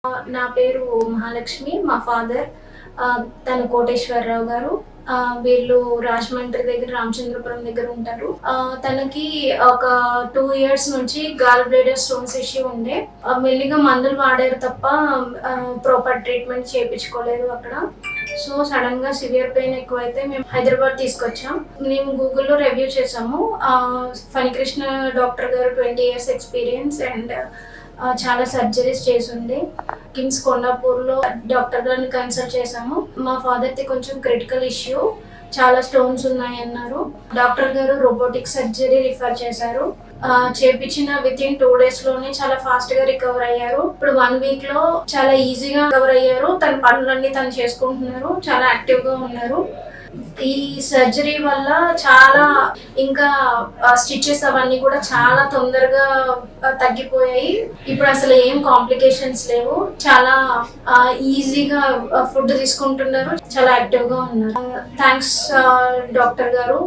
నా పేరు మహాలక్ష్మి. మా ఫాదర్ తను కోటేశ్వరరావు గారు. వీళ్ళు రాజమండ్రి దగ్గర రామచంద్రపురం దగ్గర ఉంటారు. తనకి ఒక 2 years నుంచి గాల్ బ్లేడర్ స్టోన్స్ ఇష్యూ ఉండే. మెల్లిగా మందులు వాడారు తప్ప ప్రాపర్ ట్రీట్మెంట్ చేయించుకోలేదు అక్కడ. సో సడన్ గా సివియర్ పెయిన్ ఎక్కువైతే మేము హైదరాబాద్ తీసుకొచ్చాం. మేము గూగుల్లో రివ్యూ చేసాము. ఫణికృష్ణ డాక్టర్ గారు 20 years ఎక్స్పీరియన్స్ అండ్ చాలా సర్జరీస్ చేసింది. కిమ్స్ కొండాపూర్లో డాక్టర్ గారిని కన్సల్ట్ చేసాము. మా ఫాదర్ది కొంచెం క్రిటికల్ ఇష్యూ, చాలా స్టోన్స్ ఉన్నాయి అన్నారు. డాక్టర్ గారు రోబోటిక్ సర్జరీ రిఫర్ చేశారు. చేపించిన వితిన్ 2 days లోనే చాలా ఫాస్ట్ గా రికవర్ అయ్యారు. ఇప్పుడు 1 week లో చాలా ఈజీగా రికవర్ అయ్యారు. తన పనులన్నీ తను చేసుకుంటున్నారు. చాలా యాక్టివ్ గా ఉన్నారు. ఈ సర్జరీ వల్ల చాలా ఇంకా స్టిచెస్ అవన్నీ కూడా చాలా తొందరగా తగ్గిపోయాయి. ఇప్పుడు అసలు ఏం కాంప్లికేషన్స్ లేవు. చాలా ఈజీగా ఫుడ్ తీసుకుంటున్నారు. చాలా యాక్టివ్ గా ఉన్నారు. థ్యాంక్స్ డాక్టర్ గారు.